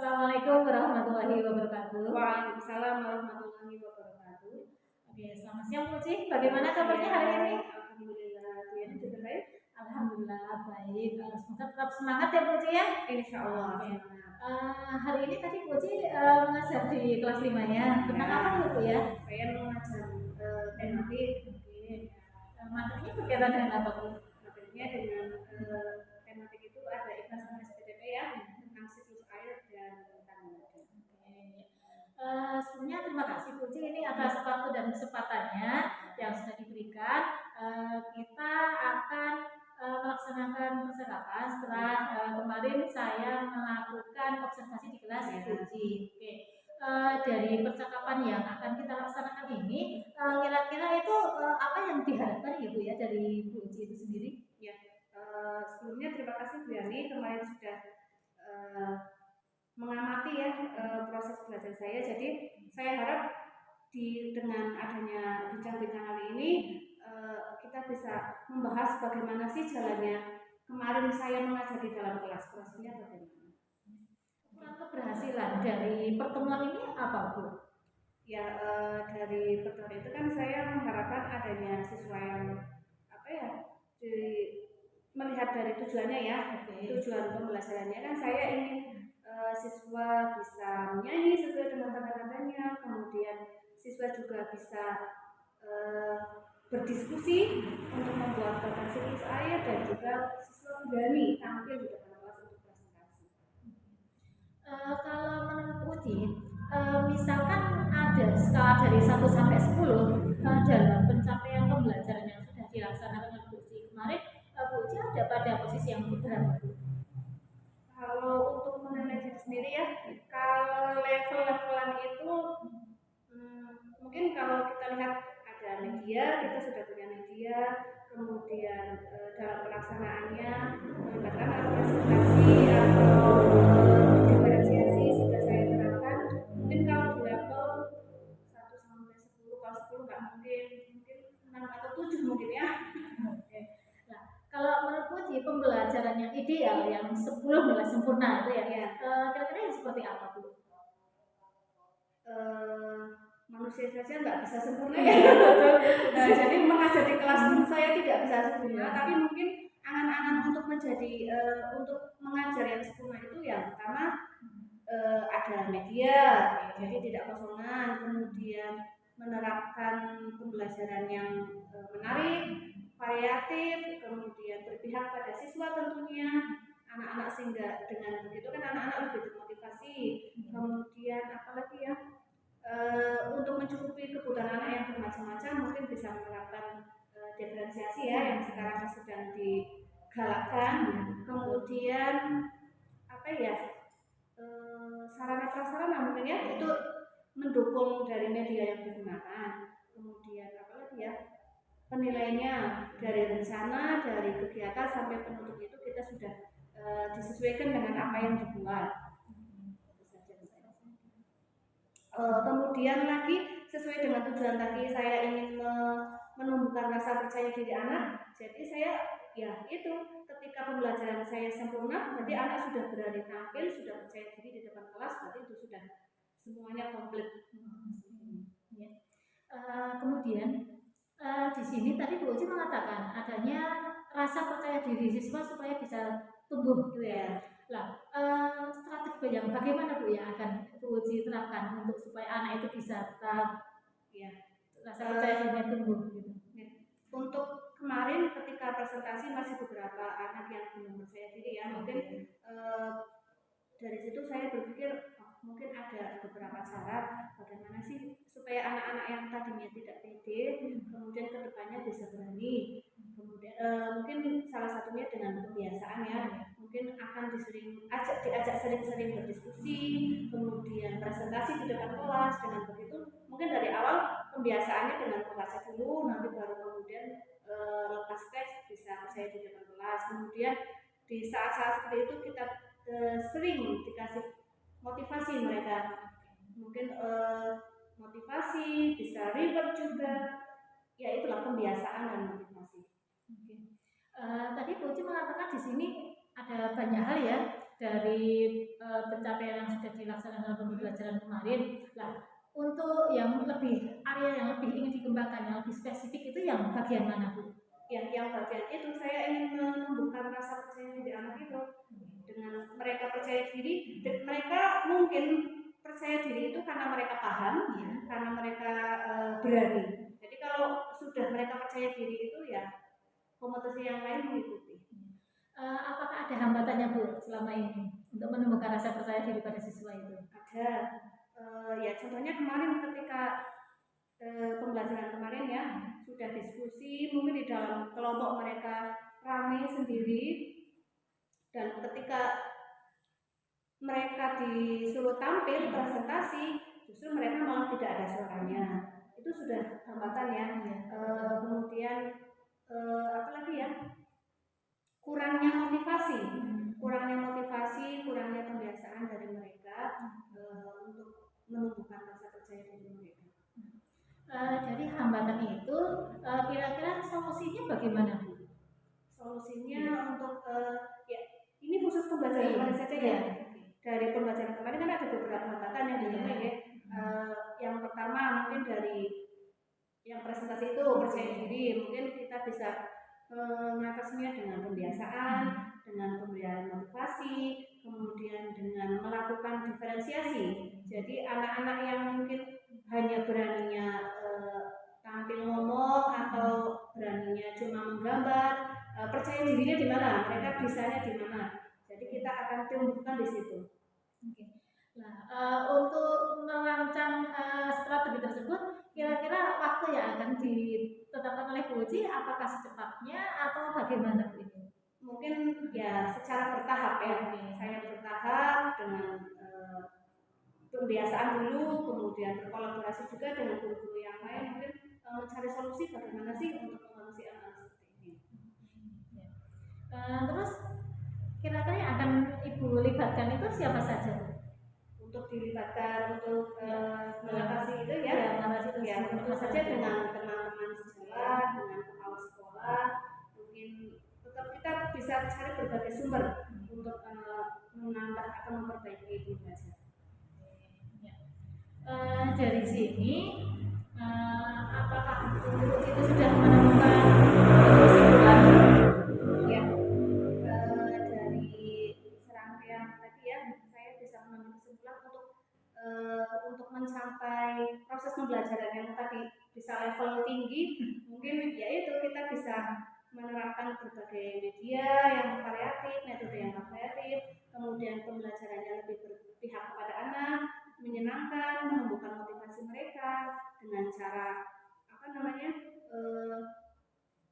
Assalamualaikum warahmatullahi wabarakatuh. Waalaikumsalam warahmatullahi wabarakatuh. Oke, selamat siang Bu Ci. Bagaimana kabarnya hari ini? Alhamdulillah, ini juga baik. Alhamdulillah baik. Semoga tetap semangat ya Bu Ci ya. Insya Allah. Oke. Hari ini tadi Bu Ci mengajar di kelas 5 ya. Tentang apa ya Bu ya? Saya mengajar tematik. Materinya berkaitan dengan apa Bu? Materinya dengan tematik itu ada IPA sama SPDP ya, tentang siklus air dan tanaman. Sebelumnya terima kasih Bu Ci ini atas waktu dan kesempatannya yang sudah diberikan. Kita akan melaksanakan percakapan setelah kemarin saya melakukan observasi di kelas Bu Ci. Oke. Dari percakapan yang akan kita laksanakan ini, kira-kira itu apa yang diharapkan ya Bu ya dari Bu Ci itu sendiri? Ya, sebelumnya terima kasih Bu Yani kemarin sudah mengamati ya proses belajar saya. Jadi saya harap dengan adanya bincang-bincang kali ini kita bisa membahas bagaimana sih jalannya kemarin saya mengajar di dalam kelas, prosesnya bagaimana. Keberhasilan dari pertemuan ini apa Bu? Ya dari pertemuan itu kan saya mengharapkan adanya siswa yang melihat dari tujuannya ya. Tujuan pembelajarannya kan saya ingin siswa bisa menyanyi sesuai dengan tanda-tandanya, kemudian siswa juga bisa berdiskusi untuk membuat tata siklus air, dan juga siswa berani tampil di depan kelas untuk presentasi. Kalau menurut Uci, misalkan ada skala dari 1 sampai 10 dalam pencapaian pembelajaran yang sudah dilaksanakan oleh Bu Uci kemarin, Bu Uci ada pada posisi yang berapa? Kalau untuk menilai diri sendiri ya, kalau level-levelan itu mungkin kalau kita lihat ada media, kita sudah punya media, kemudian dalam pelaksanaannya melibatkan presentasi atau diferensiasi sudah saya terapkan. Mungkin kalau di level 1 sampai 10, kalau 10 nggak mungkin 6 atau 7 mungkin ya. Kalau menurut Uci pembelajaran yang ideal yang 10 nilai sempurna itu ya, kira-kira yang seperti apa Bu? Manusia saja nggak bisa sempurna ya. Jadi mengajar di kelas pun saya tidak bisa sempurna, tapi mungkin angan-angan untuk menjadi untuk mengajar yang sempurna itu yang pertama ada media, jadi tidak kosongan, kemudian menerapkan pembelajaran yang menarik, variatif, kemudian berpihak pada siswa tentunya anak-anak, sehingga dengan begitu kan anak-anak lebih termotivasi. Kemudian apalagi ya, untuk mencukupi kebutuhan anak yang bermacam-macam mungkin bisa menerapkan diferensiasi ya yang sekarang sedang digalakkan. Kemudian apa ya, sarana prasarana mungkin ya itu mendukung dari media yang digunakan. Kemudian apalagi ya, penilaiannya dari rencana, dari kegiatan sampai penutup itu kita sudah disesuaikan dengan apa yang dibuat. Kemudian lagi sesuai dengan tujuan tadi, saya ingin menumbuhkan rasa percaya diri anak. Jadi saya ya itu ketika pembelajaran saya sempurna, berarti anak sudah berani tampil, sudah percaya diri di depan kelas, berarti itu sudah semuanya komplit. Kemudian di sini tadi Bu Uci mengatakan adanya rasa percaya diri siswa supaya bisa tumbuh gitu ya. Lah, strategi yang bagaimana Bu yang akan Bu Uci terapkan untuk supaya anak itu bisa tetap ya rasa percaya dirinya tumbuh gitu. Untuk kemarin ketika presentasi masih beberapa anak yang belum percaya diri ya, mungkin dari situ saya berpikir mungkin ada beberapa cara bagaimana sih supaya anak-anak yang tadinya tidak pede kemudian kedepannya bisa berani. Kemudian mungkin salah satunya dengan kebiasaan ya, mungkin akan diajak sering-sering berdiskusi, kemudian presentasi di depan kelas. Dengan begitu mungkin dari awal pembiasaannya dengan membaca dulu, nanti baru kemudian lepas teks bisa saya di depan kelas. Kemudian di saat-saat seperti itu kita sering dikasih motivasi mereka, mungkin motivasi bisa reward juga ya, itulah pembiasaan dan motivasi. Tadi Bu Uci mengatakan di sini ada banyak hal ya, dari pencapaian yang sudah dilaksanakan dalam pembelajaran kemarin. Nah, untuk yang lebih area yang lebih ingin dikembangkan, yang lebih spesifik itu yang bagian mana Bu? Yang bagian itu saya ingin menumbuhkan rasa percaya diri anak itu. Dengan mereka percaya diri, mereka mungkin percaya diri itu karena mereka paham, ya, karena mereka berani. Jadi kalau sudah mereka percaya diri itu ya kompetisi yang lain mengikuti. Apakah ada hambatannya Bu selama ini untuk menumbuhkan rasa percaya diri pada siswa itu? Ada. Ya contohnya kemarin ketika pembelajaran kemarin ya sudah diskusi, mungkin di dalam kelompok mereka ramai sendiri, dan ketika mereka disuruh tampil presentasi justru mereka malah tidak ada suaranya. Itu sudah hambatan ya. Kemudian apa lagi ya, kurangnya motivasi, kurangnya pembiasaan dari mereka untuk menumbuhkan rasa percaya diri mereka. Dari hambatan itu kira-kira solusinya bagaimana Bu? Solusinya untuk ya ini khusus pembelajaran kemarin saja ya. Dari pembelajaran kemarin kan ada beberapa hambatan yang ditemui ya. Yang pertama mungkin dari yang presentasi itu percaya diri, mungkin kita bisa mengatasinya dengan pembiasaan, dengan pemberian motivasi, kemudian dengan melakukan diferensiasi. Jadi anak-anak yang mungkin hanya beraninya tampil ngomong atau beraninya cuma menggambar, percaya dirinya di mana, mereka bisanya di mana. Jadi kita akan tumbuhkan di situ. Nah, untuk merancang strategi tersebut, kira-kira waktu yang akan ditetapkan oleh Bu Uci apakah secepatnya atau bagaimana Bu ini? Mungkin ya secara bertahap ya. Saya bertahap dengan pembiasaan dulu, kemudian berkolaborasi juga dengan guru-guru yang lain, mungkin mencari solusi bagaimana sih untuk mengawasi anak-anak seperti ini. Terus kira-kira yang akan Ibu libatkan itu siapa saja? Untuk dilibatkan untuk mengatasi itu ya, tentu saja dengan teman-teman sekolah, dengan kepala sekolah, mungkin tetap kita bisa cari berbagai sumber untuk menambah atau memperbaiki pembelajaran. Dari sini apakah Bu itu sudah menemukan kesimpulan? Ya, dari serangkaian tadi ya saya bisa mengambil kesimpulan untuk mencapai proses pembelajaran yang tadi bisa level tinggi, mungkin yaitu kita bisa menerapkan berbagai media yang variatif, metode yang variatif, kemudian pembelajarannya lebih berpihak kepada anak, menyenangkan, menumbuhkan motivasi mereka dengan cara apa namanya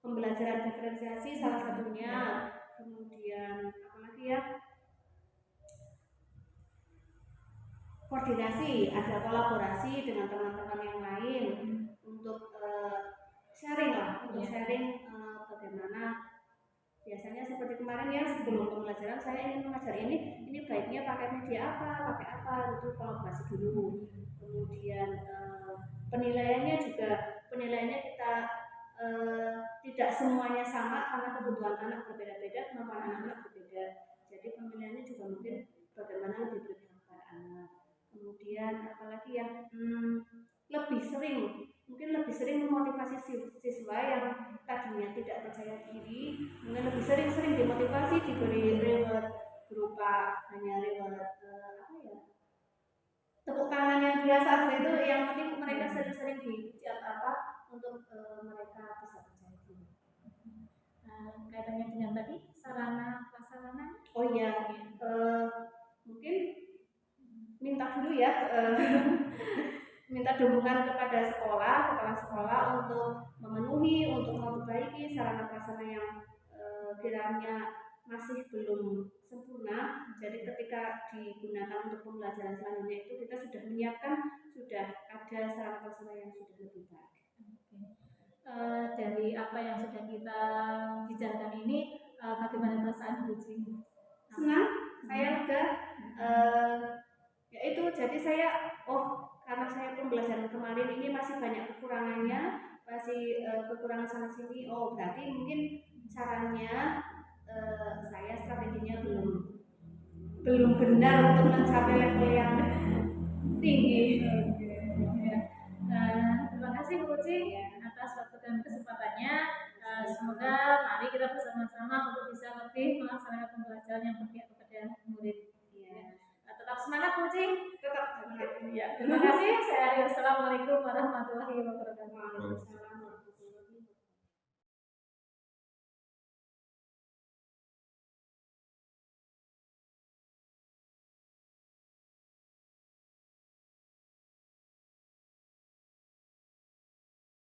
pembelajaran diferensiasi salah satunya, kemudian apa lagi ya, koordinasi, ada kolaborasi dengan teman-teman yang lain untuk sharing lah, untuk sharing bagaimana. Biasanya seperti kemarin ya, sebelum pembelajaran saya ingin mengajar ini baiknya pakai media apa, itu kolaborasi dulu. Kemudian penilaiannya kita tidak semuanya sama karena kebutuhan anak berbeda-beda, kemampuan anak berbeda. Jadi penilaiannya juga mungkin bagaimana lebih berpihak pada anak. Kemudian apalagi yang lebih sering memotivasi siswa yang tadinya tidak percaya diri, mungkin lebih sering dimotivasi, diberi reward berupa hanya reward tepuk tangan yang biasa itu, yang penting mereka sering diucap untuk mereka bisa percaya diri. Kaitannya dengan tadi sarana prasarana. Oh iya, mungkin minta dulu ya. Minta dukungan kepada kepala sekolah untuk memenuhi, untuk memperbaiki sarana prasarana yang kiranya masih belum sempurna. Jadi ketika digunakan untuk pembelajaran selanjutnya itu kita sudah menyiapkan, sudah ada sarana prasarana yang sudah lebih baik. Dari apa yang sudah kita bicarakan ini, bagaimana perasaan Bu Uci? Senang, saya lega. Ya itu, jadi saya karena saya pembelajaran kemarin ini masih banyak kekurangannya, masih kekurangan sana sini. Berarti mungkin caranya saya strateginya belum belum benar untuk mencapai level yang tinggi. Oke, ya. Terima kasih Bu Uci atas waktu dan kesempatannya. Semoga mari kita bersama-sama untuk bisa lebih melaksanakan pembelajaran yang berpihak kepada murid. Ya. Tetap semangat Bu Uci. Tetap semangat. Ya, terima kasih. Saya Assalamualaikum warahmatullahi wabarakatuh.